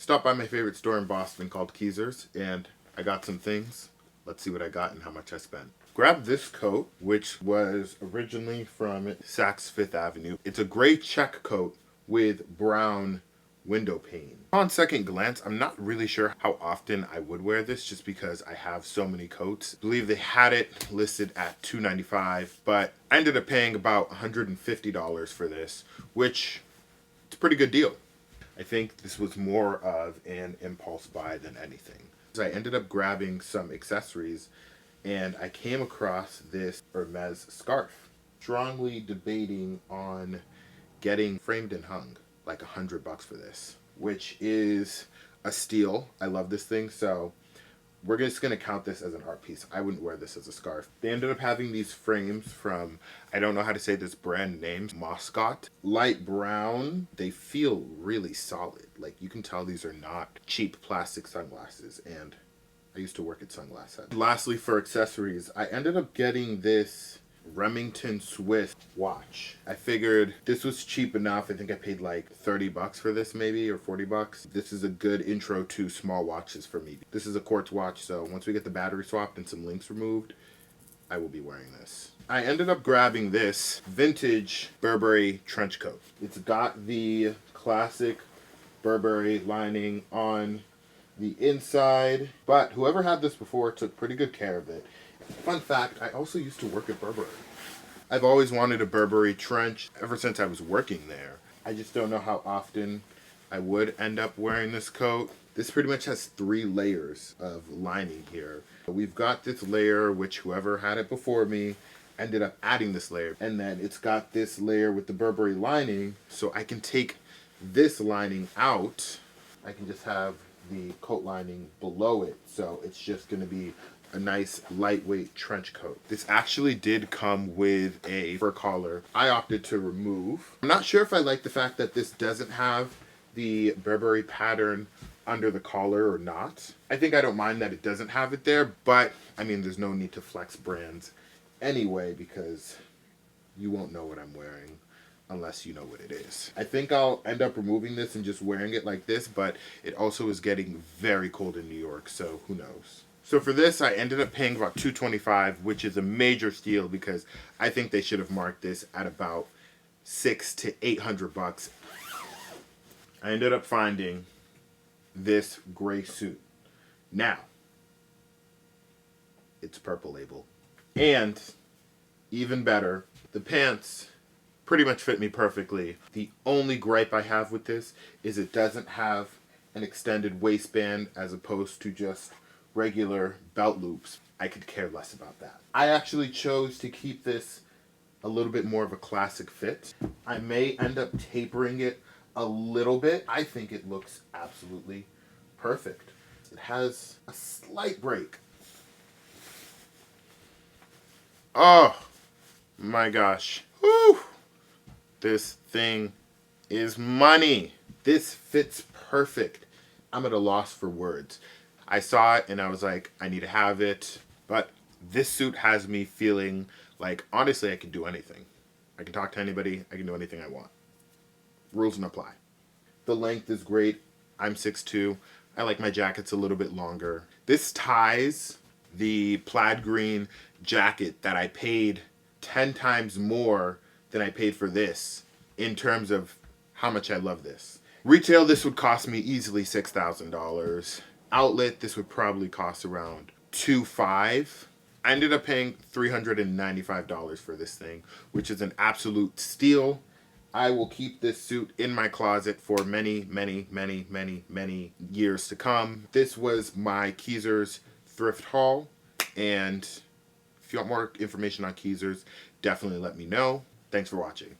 Stopped by my favorite store in Boston called Keezers, and I got some things. Let's see what I got and how much I spent. Grabbed this coat, which was originally from Saks Fifth Avenue. It's a gray check coat with brown window pane. On second glance, I'm not really sure how often I would wear this just because I have so many coats. I believe they had it listed at $295, but I ended up paying about $150 for this, which is a pretty good deal. I think this was more of an impulse buy than anything. So I ended up grabbing some accessories and I came across this Hermes scarf. Strongly debating on getting framed and hung, like $100 for this, which is a steal. I love this thing, so we're just gonna count this as an art piece. I wouldn't wear this as a scarf. They ended up having these frames from, I don't know how to say this brand name, Moscot. Light brown. They feel really solid. Like, you can tell these are not cheap plastic sunglasses, and I used to work at Sunglass Hut. Lastly, for accessories, I ended up getting this Remington Swiss watch. I figured this was cheap enough. I think I paid like $30 for this, maybe, or $40. This is a good intro to small watches for me. This is a quartz watch, so once we get the battery swapped and some links removed, I will be wearing this. I ended up grabbing this vintage Burberry trench coat. It's got the classic Burberry lining on the inside, but whoever had this before took pretty good care of it. Fun fact, I also used to work at Burberry. I've always wanted a Burberry trench ever since I was working there. I just don't know how often I would end up wearing this coat. This pretty much has 3 layers of lining here. We've got this layer, which whoever had it before me ended up adding this layer. And then it's got this layer with the Burberry lining, so I can take this lining out. I can just have the coat lining below it, so it's just going to be a nice lightweight trench coat. This actually did come with a fur collar. I opted to remove. I'm not sure if I like the fact that this doesn't have the Burberry pattern under the collar or not. I think I don't mind that it doesn't have it there, but I mean, there's no need to flex brands anyway because you won't know what I'm wearing unless you know what it is. I think I'll end up removing this and just wearing it like this, but it also is getting very cold in New York, so who knows. So for this, I ended up paying about $225, which is a major steal because I think they should have marked this at about $600 to $800. I ended up finding this gray suit. Now, it's Purple Label. And even better, the pants pretty much fit me perfectly. The only gripe I have with this is it doesn't have an extended waistband as opposed to just regular belt loops. I could care less about that. I actually chose to keep this a little bit more of a classic fit. I may end up tapering it a little bit. I think it looks absolutely perfect. It has a slight break. Oh my gosh. Whew. This thing is money. This fits perfect. I'm at a loss for words. I saw it and I was like, I need to have it. But this suit has me feeling like, honestly, I can do anything. I can talk to anybody. I can do anything I want. Rules don't apply. The length is great. I'm 6'2". I like my jackets a little bit longer. This ties the plaid green jacket that I paid 10 times more than I paid for this in terms of how much I love this. Retail, this would cost me easily $6,000. Outlet, this would probably cost around $2,500. I ended up paying $395 for this thing, which is an absolute steal. I will keep this suit in my closet for many, many, many, many, many years to come. This was my Keezers thrift haul, and if you want more information on Keezers, definitely let me know. Thanks for watching.